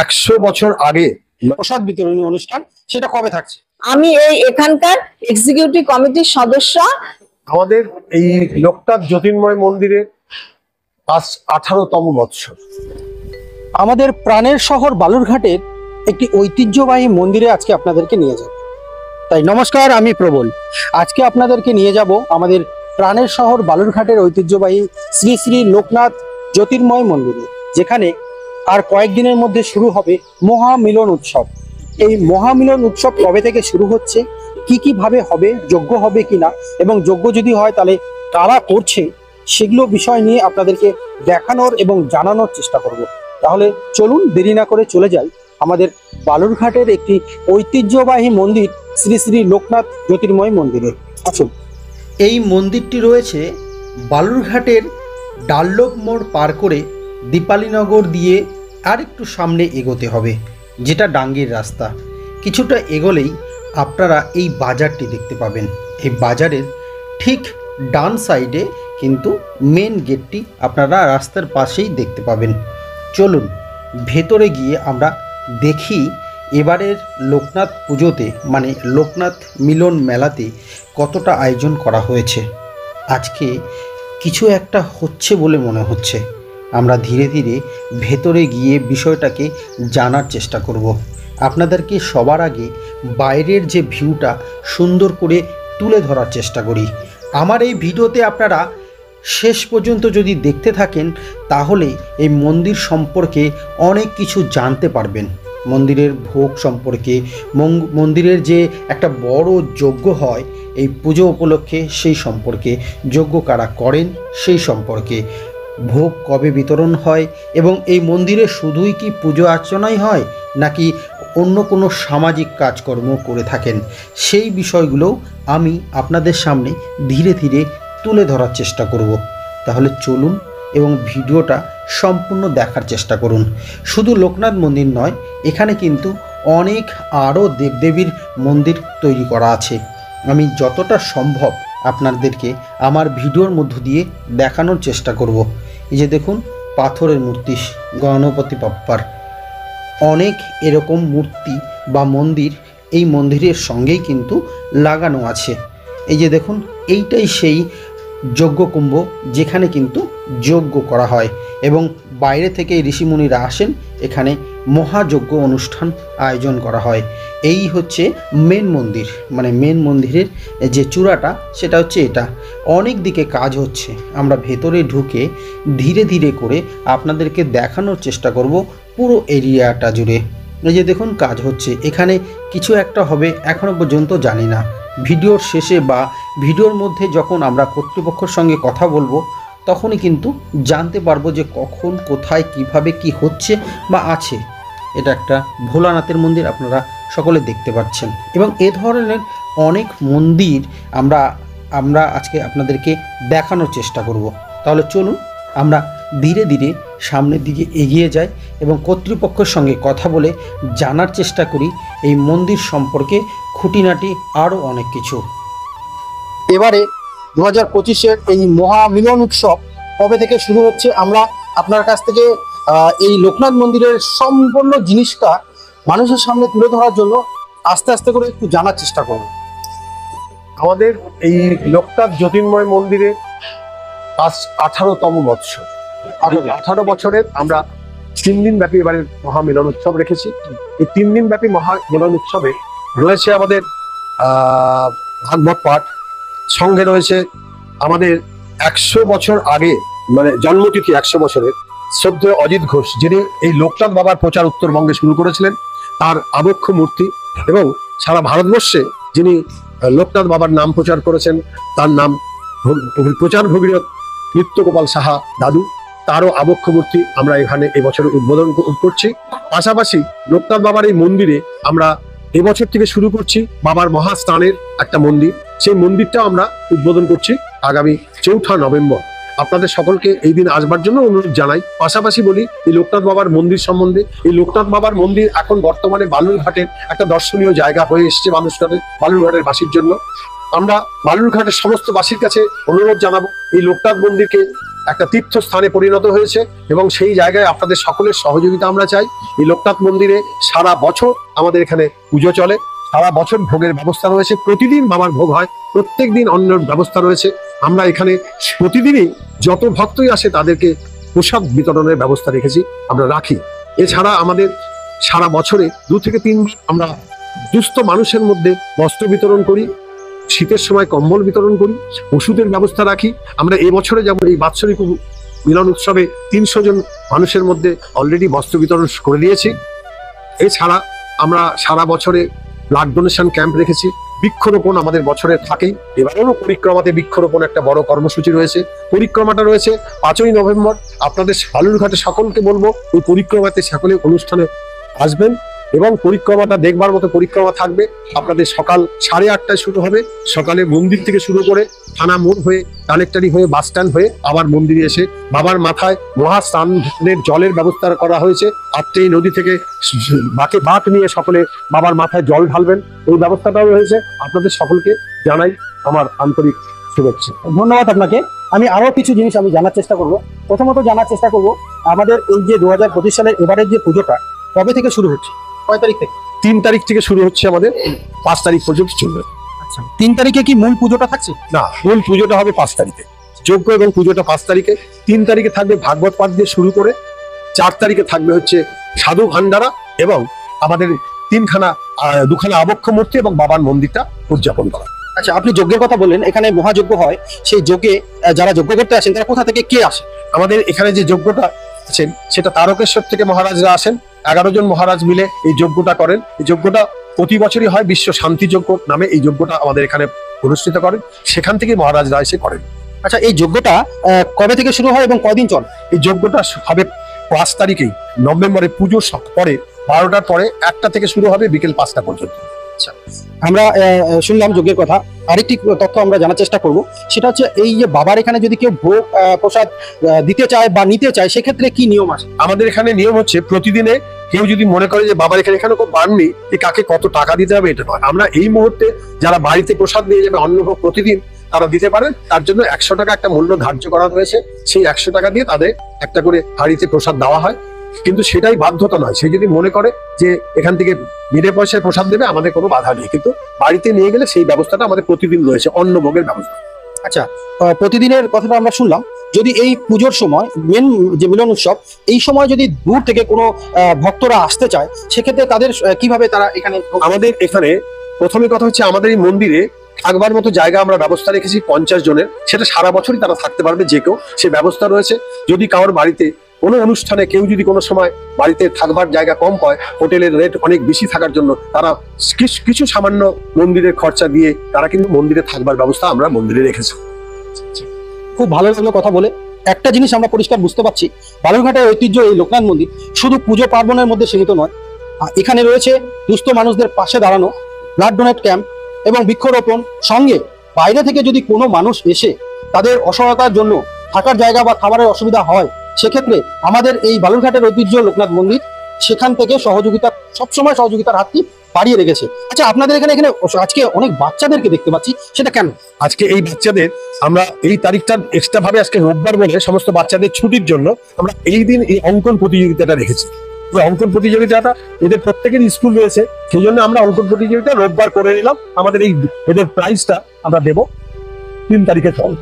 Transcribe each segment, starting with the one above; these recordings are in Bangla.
100 বছর আগে প্রসাদ বিতরণী অনুষ্ঠান, সেটা কবে থাকছে? আমি এখানকার এক্সিকিউটিভ কমিটির সদস্য। আমাদের এই লোকনাথ জ্যোতির্ময় মন্দিরের আজ 18তম বৎসর। আমাদের প্রাণের শহর বালুরঘাটের একটি ঐতিহ্যবাহী মন্দিরে আজকে আপনাদেরকে নিয়ে যাব। তাই নমস্কার, আমি প্রবল। আজকে আপনাদেরকে নিয়ে যাব আমাদের প্রাণের শহর বালুরঘাটের ঐতিহ্যবাহী শ্রী শ্রী লোকনাথ জ্যোতির্ময় মন্দিরে, যেখানে আর কয়েকদিনের মধ্যে শুরু হবে মহামিলন উৎসব। এই মহামিলন উৎসব কবে থেকে শুরু হচ্ছে, কি ভাবে হবে, যজ্ঞ হবে কিনা, এবং যজ্ঞ যদি হয় তাহলে কারা করছে, সেগুলো বিষয় নিয়ে আপনাদেরকে দেখানোর এবং জানানোর চেষ্টা করব। তাহলে চলুন দেরি না করে চলে যাই আমাদের বালুরঘাটের একটি ঐতিহ্যবাহী মন্দির শ্রী শ্রী লোকনাথ জ্যোতির্ময় মন্দিরে। আসুন। এই মন্দিরটি রয়েছে বালুরঘাটের ডাল্লোক মোড় পার করে দীপালীনগর দিয়ে আর একটু সামনে এগোতে হবে, যেটা ডাঙ্গির রাস্তা। কিছুটা এগোলেই আপনারা এই বাজারটি দেখতে পাবেন। এই বাজারের ঠিক ডান সাইডে কিন্তু মেন গেটটি আপনারা রাস্তার পাশেই দেখতে পাবেন। চলুন ভেতরে গিয়ে আমরা দেখি এবারের লোকনাথ পুজোতে, মানে লোকনাথ মিলন মেলাতে কতটা আয়োজন করা হয়েছে। আজকে কিছু একটা হচ্ছে বলে মনে হচ্ছে। আমরা ধীরে ধীরে ভেতরে গিয়ে বিষয়টাকে জানার চেষ্টা করব। আপনাদেরকে সবার আগে বাইরের যে ভিউটা সুন্দর করে তুলে ধরার চেষ্টা করি। আমার এই ভিডিওতে আপনারা শেষ পর্যন্ত যদি দেখতে থাকেন তাহলে এই মন্দির সম্পর্কে অনেক কিছু জানতে পারবেন। মন্দিরের ভোগ সম্পর্কে, মন্দিরের যে একটা বড় যজ্ঞ হয় এই পুজো উপলক্ষে, সেই সম্পর্কে, যজ্ঞ কারা করেন সেই সম্পর্কে, ভোগ কবে বিতরণ হয়, এবং এই মন্দিরে শুধুই কি পুজো অর্চনাই হয় নাকি অন্য কোনো সামাজিক কাজকর্ম করে থাকেন, সেই বিষয়গুলো আমি আপনাদের সামনে ধীরে ধীরে তুলে ধরার চেষ্টা করব। তাহলে চলুন এবং ভিডিওটা সম্পূর্ণ দেখার চেষ্টা করুন। শুধু লোকনাথ মন্দির নয়, এখানে কিন্তু অনেক আরও দেবদেবীর মন্দির তৈরি করা আছে। আমি যতটা সম্ভব আপনাদেরকে আমার ভিডিওর মধ্য দিয়ে দেখানোর চেষ্টা করব। এই যে দেখুন, পাথরের মূর্তি গণপতি বাপ্পার। অনেক এরকম মূর্তি বা মন্দির এই মন্দিরের সঙ্গেই কিন্তু লাগানো আছে। এই যে দেখুন, এইটাই সেই যজ্ঞকুম্ভ যেখানে কিন্তু যজ্ঞ করা হয়, এবং বাইরে থেকে ঋষিমুনিরা আসেন, এখানে মহাযজ্ঞ অনুষ্ঠান আয়োজন করা হয়। এই হচ্ছে মেন মন্দির, মানে মেন মন্দিরের যে চূড়াটা সেটা হচ্ছে এটা। অনেক দিকে কাজ হচ্ছে। আমরা ভেতরে ঢুকে ধীরে ধীরে করে আপনাদেরকে দেখানোর চেষ্টা করব পুরো এরিয়াটা জুড়ে। এই যে দেখুন, কাজ হচ্ছে। এখানে কিছু একটা হবে, এখনও পর্যন্ত জানি না। ভিডিওর শেষে বা ভিডিওর মধ্যে যখন আমরা কর্তৃপক্ষের সঙ্গে কথা বলবো তখনই কিন্তু জানতে পারবো যে কখন, কোথায়, কিভাবে কি হচ্ছে বা আছে। এটা একটা ভোলানাথের মন্দির, আপনারা সকলে দেখতে পাচ্ছেন, এবং এ ধরনের অনেক মন্দির আমরা আজকে আপনাদেরকে দেখানোর চেষ্টা করব। তাহলে চলুন আমরা ধীরে ধীরে সামনের দিকে এগিয়ে যাই এবং কর্তৃপক্ষের সঙ্গে কথা বলে জানার চেষ্টা করি এই মন্দির সম্পর্কে খুঁটিনাটি আরও অনেক কিছু। এবারে 2025-এর এই মহামিলন উৎসব কবে থেকে শুরু হচ্ছে, আমরা আপনার কাছ থেকে এই লোকনাথ মন্দিরের সম্পূর্ণ জিনিসটা মানুষের সামনে তুলে ধরার জন্য আস্তে আস্তে করে একটু জানার চেষ্টা করব। আমাদের এই লোকনাথ জ্যোতির্ময় মন্দিরে আজ 18তম বৎসর। 18 বছরের আমরা 3 দিন ব্যাপী এবারে মহামিলন উৎসব রেখেছি। এই 3 দিন ব্যাপী মহামিলন উৎসবে রয়েছে আমাদের ভাগবত পাঠ, সঙ্গে রয়েছে আমাদের 100 বছর আগে, মানে জন্মতিথি 100 বছরের শ্রদ্ধেয় অজিত ঘোষ, যিনি এই লোকনাথ বাবার প্রচার উত্তরবঙ্গে শুরু করেছিলেন, তার আবক্ষ মূর্তি, এবং সারা ভারতবর্ষে যিনি লোকনাথ বাবার নাম প্রচার করেছেন, তার নাম প্রচার ভগীরথ নিত্যগোপাল সাহা দাদু, তারও আবক্ষ মূর্তি আমরা এখানে এবছর উদ্বোধন করছি। পাশাপাশি লোকনাথ বাবার এই মন্দিরে আমরা এবছর থেকে শুরু করছি বাবার মহাস্থানের একটা মন্দির। সেই মন্দিরটাও আমরা উদ্বোধন করছি আগামী 4 নভেম্বর। আপনাদের সকলকে এই দিন আসবার জন্য অনুরোধ জানাই। পাশাপাশি বলি এই লোকনাথ বাবার মন্দির সম্বন্ধে। এই লোকনাথ বাবার মন্দির এখন বর্তমানে বালুরঘাটের একটা দর্শনীয় জায়গা হয়ে এসেছে মানুষদের, বালুরঘাটের বাসীর জন্য। আমরা বালুরঘাটের সমস্ত বাসীর কাছে অনুরোধ জানাবো এই লোকনাথ মন্দিরকে একটা তীর্থস্থানে পরিণত হয়েছে এবং সেই জায়গায় আপনাদের সকলের সহযোগিতা আমরা চাই। এই লোকনাথ মন্দিরে সারা বছর আমাদের এখানে পুজো চলে, সারা বছর ভোগের ব্যবস্থা রয়েছে, প্রতিদিন বাবার ভোগ হয়, প্রত্যেক দিন অন্যের ব্যবস্থা রয়েছে। আমরা এখানে প্রতিদিনই যত ভক্তই আসে তাদেরকে প্রসাদ বিতরণের ব্যবস্থা রেখেছি, আমরা রাখি। এছাড়া আমাদের সারা বছরে 2 থেকে 3 বার আমরা দুস্থ মানুষের মধ্যে বস্ত্র বিতরণ করি, শীতের সময় কম্বল বিতরণ করি, ওষুধের ব্যবস্থা রাখি। আমরা এবছরে যেমন এই বাৎসরিক মিলন উৎসবে 300 জন মানুষের মধ্যে অলরেডি বস্ত্র বিতরণ করে দিয়েছি। এছাড়া আমরা সারা বছরে ব্লাড ডোনেশন ক্যাম্প রেখেছি, বৃক্ষরোপণ আমাদের বছরে থাকেই। এবারেও পরিক্রমাতে বৃক্ষরোপণ একটা বড় কর্মসূচি রয়েছে। পরিক্রমাটা রয়েছে 5ই নভেম্বর। আপনাদের বালুরঘাটে সকলকে বলবো ওই পরিক্রমাতে সকলে অনুষ্ঠানে আসবেন এবং পরিক্রমাটা দেখবার মতো পরিক্রমা থাকবে। আপনাদের সকাল 8:30টায় শুরু হবে। সকালে মন্দির থেকে শুরু করে থানা মোড় হয়ে, কালেক্টরি হয়ে, বাস স্ট্যান্ড হয়ে আবার মন্দিরে এসে বাবার মাথায় মহাস্নানের জলের ব্যবস্থা করা হয়েছে। আত্রেই নদী থেকে বাঁক নিয়ে সকলে বাবার মাথায় জল ঢালবেন, এই ব্যবস্থাটাও রয়েছে। আপনাদের সকলকে জানাই আমার আন্তরিক শুভেচ্ছা। ধন্যবাদ আপনাকে। আমি আরো কিছু জিনিস আমি জানার চেষ্টা করব। প্রথমত জানার চেষ্টা করব আমাদের এই যে 2025 সালের এবারের যে পুজোটা কবে থেকে শুরু হচ্ছে, কয় তারিখ থেকে? 3 তারিখ থেকে শুরু হচ্ছে, আমাদের 5 তারিখ পর্যন্ত চলবে। আচ্ছা, 3 তারিখে কি মূল পুজোটা থাকছে? না, মূল পুজোটা হবে 5 তারিখে, যজ্ঞ এবং পুজোটা 5 তারিখে। 3 তারিখে থাকবে ভাগবত পাঠ দিয়ে শুরু করে, 4 তারিখে থাকবে হচ্ছে সাধু ভান্ডারা এবং আমাদের 2খানা আবক্ষ মূর্তি এবং বাবার মন্দিরটা উদযাপন করা। আচ্ছা, আপনি যজ্ঞের কথা বললেন, এখানে মহাযজ্ঞ হয়, সেই যজ্ঞে যারা যজ্ঞ করতে আসেন তারা কোথা থেকে কে আসে? আমাদের এখানে যে যজ্ঞটা আছেন সেটা তারকেশ্বর থেকে মহারাজরা আসেন, 11 জন মহারাজ মিলে এই যজ্ঞটা করেন। এই যজ্ঞটা প্রতি বছরই হয়, বিশ্ব শান্তি যজ্ঞ নামে এই যজ্ঞটা আমাদের এখানে অনুষ্ঠিত করেন, সেখান থেকে মহারাজরা এসে করেন। আচ্ছা, এই যজ্ঞটা কবে থেকে শুরু হয় এবং কয়দিন চলে? এই যজ্ঞটা হবে 5 তারিখেই, নভেম্বরে পুজোর পরে 12টার পরে 1টা থেকে শুরু হবে, বিকেল 5টা পর্যন্ত। আমরা শুনলাম যজ্ঞের কথা। আরেকটি তথ্য আমরা জানার চেষ্টা করব, সেটা হচ্ছে এই যে বাবার এখানে যদি কেউ ভোগ প্রসাদ দিতে চায় বা নিতে চায়, সেক্ষেত্রে কি নিয়ম আছে? আমাদের এখানে নিয়ম হচ্ছে প্রতিদিনে কেউ যদি মনে করে যে বাবার এখানে কোনো বাড়নি, কাকে কত টাকা দিতে হবে এটা নয়। আমরা এই মুহূর্তে যারা বাড়িতে প্রসাদ নিয়ে যাবে অন্নভোগ প্রতিদিন তারা দিতে পারেন, তার জন্য 100 টাকা একটা মূল্য ধার্য করা হয়েছে। সেই 100 টাকা দিয়ে তাদের একটা করে হাঁড়িতে প্রসাদ দেওয়া হয়, কিন্তু সেটাই বাধ্যতা নয়। সে যদি মনে করে যে এখান থেকে বিনা পয়সায় প্রসাদ দেবে, আমাদের কোনো বাধা নেই, কিন্তু বাড়িতে নিয়ে গেলে সেই ব্যবস্থাটা আমাদের প্রতিদিন রয়েছে, অন্নভোগের ব্যবস্থা। আচ্ছা, প্রতিদিনের কথাটা আমরা শুনলাম। যদি এই পুজোর সময় মেন যে মিলন উৎসব, এই সময় যদি দূর থেকে কোনো ভক্তরা আসতে চায়, সেক্ষেত্রে তাদের কিভাবে তারা এখানে? আমাদের এখানে প্রথমে কথা হচ্ছে আমাদের এই মন্দিরে থাকবার মতো জায়গা আমরা ব্যবস্থা রেখেছি 50 জনের, সেটা সারা বছরই তারা থাকতে পারবে যে কেউ, সে ব্যবস্থা রয়েছে। যদি কারোর বাড়িতে কোনো অনুষ্ঠানে কেউ যদি কোনো সময় বাড়িতে থাকবার জায়গা কম পায়, হোটেলের রেট অনেক বেশি থাকার জন্য তারা কিছু সামান্য মন্দিরের খরচা দিয়ে তারা কিন্তু মন্দিরে থাকবার ব্যবস্থা আমরা মন্দিরে রেখেছি। খুব ভালো লাগলো কথা বলে। একটা জিনিস আমরা পরিষ্কার বুঝতে পারছি, বালুরঘাটের ঐতিহ্য এই লোকনাথ মন্দির শুধু পুজো পার্বণের মধ্যে সীমিত নয়। এখানে রয়েছে দুস্থ মানুষদের পাশে দাঁড়ানো, ব্লাড ডোনেট ক্যাম্প এবং বৃক্ষরোপণ। সঙ্গে বাইরে থেকে যদি কোনো মানুষ এসে তাদের অসহায়তার জন্য থাকার জায়গা বা খাবারের অসুবিধা হয়, সেক্ষেত্রে আমাদের এই বালুরঘাটের ঐতিহ্য লোকনাথ মন্দির সেখান থেকে সহযোগিতা, সবসময় সহযোগিতার হাতটি বাড়িয়ে রেখেছে। আচ্ছা, আপনাদের এখানে আজকে অনেক বাচ্চাদেরকে দেখতে পাচ্ছি, সেটা কেন? আজকে এই বাচ্চাদের আমরা এই তারিখটা এক্সট্রা ভাবে আজকে রোববার বলে সমস্ত বাচ্চাদের ছুটির জন্য আমরা এই দিন এই অঙ্কন প্রতিযোগিতাটা রেখেছি। ওই অঙ্কন প্রতিযোগিতাটা এদের প্রত্যেকেরই স্কুল রয়েছে, সেই জন্য আমরা অঙ্কন প্রতিযোগিতা রোববার করে নিলাম। আমাদের এই এদের প্রাইজটা আমরা দেবো 3 তারিখে চল।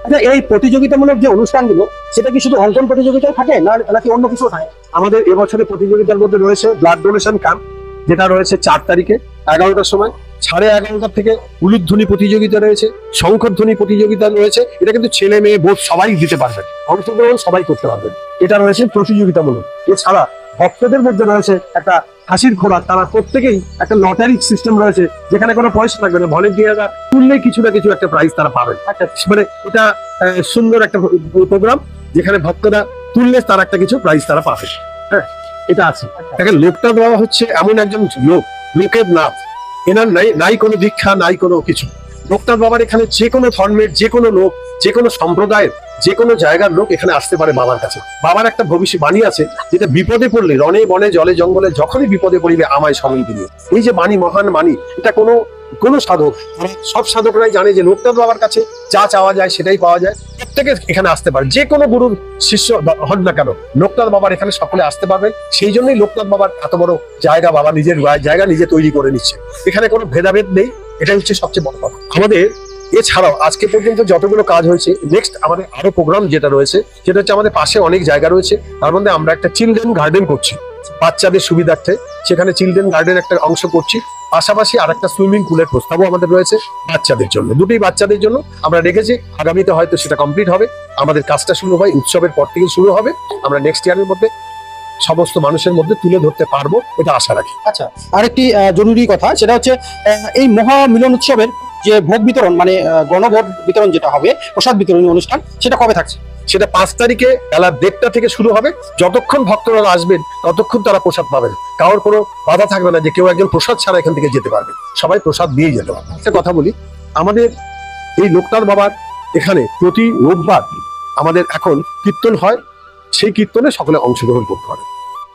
আচ্ছা, এই প্রতিযোগিতামূলক যে অনুষ্ঠানগুলো, সেটা কি শুধু অঙ্কন প্রতিযোগিতায় থাকে নাকি অন্য কিছু থাকে? আমাদের এবছরের প্রতিযোগিতার মধ্যে রয়েছে ব্লাড ডোনেশন ক্যাম্প, যেটা রয়েছে 4 তারিখে 11টার সময়। 11:30 থেকে উলুধ্বনি প্রতিযোগিতা রয়েছে, শঙ্খধ্বনি প্রতিযোগিতা রয়েছে। এটা কিন্তু ছেলে মেয়ে বোধ সবাই দিতে পারবেন, অংশগ্রহণ সবাই করতে পারবেন। এটা রয়েছে প্রতিযোগিতামূলক। এছাড়া ভক্তদের মধ্যে রয়েছে একটা হাসির খোরাক, তারা প্রত্যেকেই একটা লটারি সিস্টেম রয়েছে, যেখানে কোনো পয়সা লাগবে না, ভলেন্টিয়াররা তুললেই কিছু না কিছু একটা প্রাইজ তারা পাবেন। মানে এটা সুন্দর একটা প্রোগ্রাম, যেখানে ভক্তরা তুললে তার একটা কিছু প্রাইজ তারা পাবে। হ্যাঁ, এটা আছে। দেখেন, লোকনাথ বাবা হচ্ছে এমন একজন লোক, লোকের নাথ। এনার নাই কোনো দীক্ষা, নাই কোনো কিছু। লোকনাথ বাবার এখানে যে কোনো ধর্মের, যে কোনো লোক, যে কোনো সম্প্রদায়ের, যে কোনো জায়গার লোক এখানে আসতে পারে বাবার কাছে। বাবার একটা ভবিষ্যবাণী আছে, যেটা বিপদে পড়লে রণে বনে জলে জঙ্গলে যখনই বিপদে পড়িবে আমায় সময় দিবে। এই যে বাণী, মহান বাণী, এটা কোনো কোনো সাধক, সব সাধকরাই জানে যে লোকনাথ বাবার কাছে যা চাওয়া যায় সেটাই পাওয়া যায়। প্রত্যেকে এখানে আসতে পারে, যে কোনো গুরুর শিষ্য হন না কেন, লোকনাথ বাবার এখানে সকলে আসতে পারবেন। সেই জন্যই লোকনাথ বাবার এত বড় জায়গা, বাবা নিজের জায়গা নিজে তৈরি করে নিচ্ছে। এখানে কোনো ভেদাভেদ নেই, এটাই হচ্ছে সবচেয়ে বড় কথা। আমাদের এছাড়াও আজকে পর্যন্ত যতগুলো কাজ হয়েছে, নেক্সট আমাদের আরো প্রোগ্রাম যেটা রয়েছে সেটা হচ্ছে আমাদের পাশে অনেক জায়গা রয়েছে, তার মধ্যে আমরা একটা চিলড্রেন গার্ডেন করছি বাচ্চাদের সুবিধার্থে। সেখানে চিলড্রেন গার্ডেন একটা অংশ করছি, পাশাপাশি আর একটা সুইমিং পুলের প্রস্তাবও আমাদের রয়েছে বাচ্চাদের জন্য, দুটোই বাচ্চাদের জন্য আমরা রেখেছি। আগামীতে হয়তো সেটা কমপ্লিট হবে, আমাদের কাজটা শুরু হয় উৎসবের পর থেকে শুরু হবে। আমরা নেক্সট ইয়ারের মধ্যে সমস্ত মানুষের মধ্যে তুলে ধরতে পারবো, এটা আশা রাখি। আচ্ছা, আরেকটি জরুরি কথা, সেটা হচ্ছে এই মহা মিলন উৎসবের যে ভোগ বিতরণ, মানে গণভোগ বিতরণ যেটা হবে, প্রসাদ বিতরণী অনুষ্ঠান, সেটা কবে থাকছে? সেটা 5 তারিখে বেলা 1:30 থেকে শুরু হবে। যতক্ষণ ভক্তরা আসবেন ততক্ষণ তারা প্রসাদ পাবেন, কারোর কোনো বাধা থাকবে না যে কেউ একজন প্রসাদ ছাড়া এখান থেকে যেতে পারবে, সবাই প্রসাদ দিয়েই যেতে পারবে। একটা কথা বলি, আমাদের এই লোকনাথ বাবার এখানে প্রতি রোববার আমাদের এখন কীর্তন হয়, সেই কীর্তনে সকলে অংশগ্রহণ করতে পারে।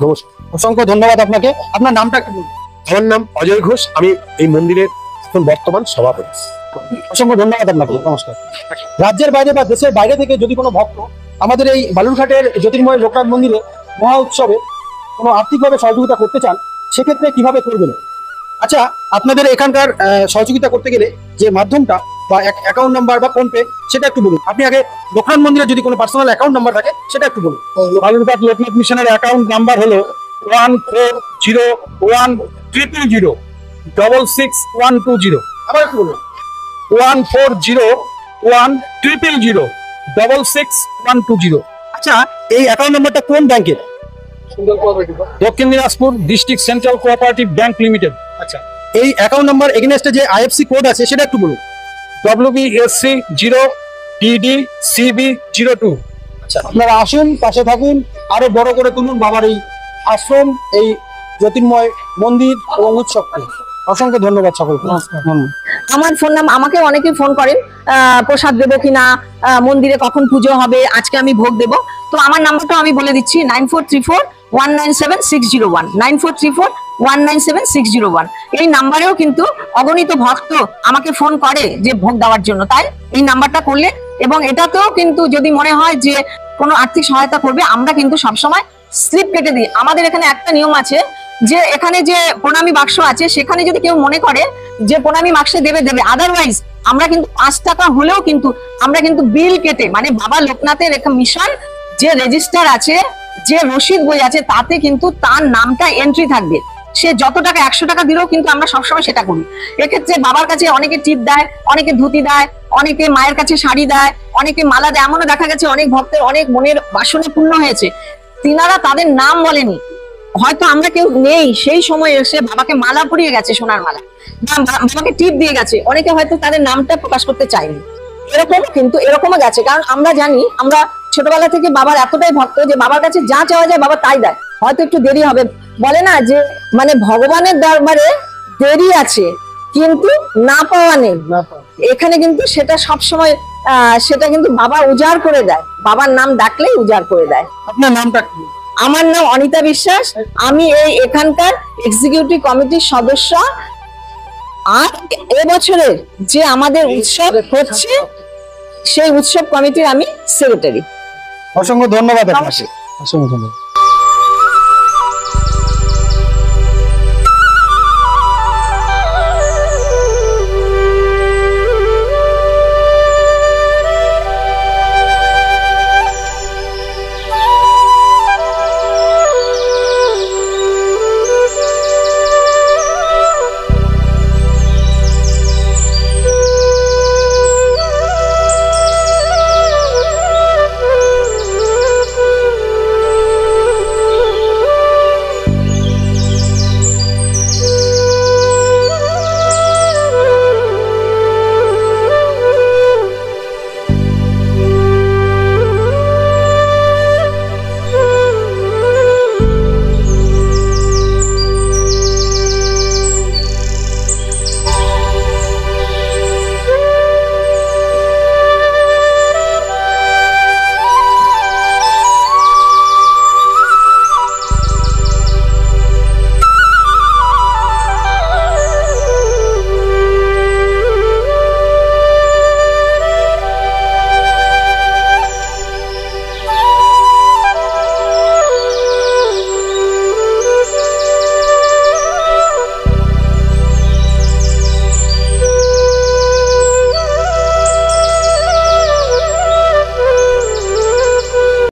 নমস্কার, অসংখ্য ধন্যবাদ আপনাকে। আপনার নামটা কি বলুন? আমার নাম অজয় ঘোষ, আমি এই মন্দিরের এখন বর্তমান সভাপতি। অসংখ্য ধন্যবাদ আপনাকে। নমস্কার। রাজ্যের বাইরে বা দেশের বাইরে থেকে যদি কোনো ভক্ত আমাদের এই বালুরঘাটের জ্যোতির্ময় লোকনাথ মন্দিরে মহা উৎসবে কোনো আর্থিকভাবে সহযোগিতা করতে চান, সেক্ষেত্রে কিভাবে করবেন? আচ্ছা, আপনাদের এখানকার সহযোগিতা করতে গেলে যে মাধ্যমটা বা অ্যাকাউন্ট নাম্বার বা ফোন পে, সেটা একটু বলুন। আপনি আগে লোকনাথ মন্দিরে যদি কোনো পার্সোনাল অ্যাকাউন্ট নাম্বার থাকে সেটা একটু বলুন। বালুরঘাট লোকনাথ মিশনের অ্যাকাউন্ট নাম্বার হলো 1401000666120। আবার একটু বলুন। 1401000666120। আচ্ছা, এই অ্যাকাউন্ট নাম্বারটা কোন ব্যাংকের? দক্ষিণ Dinajpur district central cooperative bank limited. আচ্ছা, এই অ্যাকাউন্ট নাম্বার এগেইনস্টে যে আইএফসি কোড আছে সেটা একটু বলুন। WBSC 0DDCB02। আচ্ছা, আপনারা আসুন, পাশে থাকুন, আরো বড় করে তুলুন বাবার এই আশ্রম, এই জ্যোতির্ময় মন্দির এবং উৎসবকে। অসংখ্য ধন্যবাদ সকলকে। আমার ফোন নাম, আমাকে অনেকে ফোন করেন প্রসাদ দেবো কিনা, মন্দিরে কখন পুজো হবে, আজকে আমি ভোগ দেবো। তো আমার নাম্বারটা আমি বলে দিচ্ছি, 9434197601, 9434197601। এই নাম্বারেও কিন্তু অগণিত ভক্ত আমাকে ফোন করে যে ভোগ দেওয়ার জন্য, তাই এই নাম্বারটা করলে, এবং এটাতেও কিন্তু যদি মনে হয় যে কোনো আর্থিক সহায়তা করবে, আমরা কিন্তু সবসময় স্লিপ কেটে দিই। আমাদের এখানে একটা নিয়ম আছে যে এখানে যে প্রণামী বাক্স আছে, সেখানে যদি কেউ মনে করে যে প্রণামী বাক্সে দেবে, আদারওয়াইজ আমরা কিন্তু 5 টাকা হলেও কিন্তু আমরা কিন্তু বিল কেটে, মানে বাবা লোকনাথের একটা মিশন যে রেজিস্টার আছে, যে রসিদ বই আছে, তাতে কিন্তু তার নামটা এন্ট্রি থাকবে। সে যত টাকা 100 টাকা দিলেও কিন্তু আমরা সবসময় সেটা করি। এক্ষেত্রে বাবার কাছে অনেকে টিপ দেয়, অনেকে ধুতি দেয়, অনেকে মায়ের কাছে শাড়ি দেয়, অনেকে মালা দেয়। এমনও দেখা গেছে অনেক ভক্তের অনেক মনের বাসনে পূর্ণ হয়েছে, তিনারা তাদের নাম বলেনি, হয়তো আমরা কেউ নেই সেই সময় এসে বাবাকে মালা পরিয়ে গেছে, সোনার মালা, বাবাকে টিপ দিয়ে গেছে, অনেকে হয়তো তাদের নামটা প্রকাশ করতে চায়নি। এরকমও গেছে, কারণ আমরা জানি, আমরা ছোটবেলা থেকে বাবার এতটাই ভক্ত যে বাবার কাছে যা চাওয়া যায় বাবা তাই দেয়। হয়তো একটু দেরি হবে, বলে না যে মানে ভগবানের দরবারে দেরি আছে কিন্তু না পাওয়া নেই, এখানে কিন্তু সেটা সবসময় সেটা কিন্তু বাবা উজাড় করে দেয়, বাবার নাম ডাকলেই উজাড় করে দেয়। আপনার নামটা কি? আমার নাম অনিতা বিশ্বাস, আমি এখানকার এক্সিকিউটিভ কমিটির সদস্য, আর এবছরের যে আমাদের উৎসব হচ্ছে সেই উৎসব কমিটির আমি সেক্রেটারি। অসংখ্য ধন্যবাদ আপনাকে। অসংখ্য ধন্যবাদ।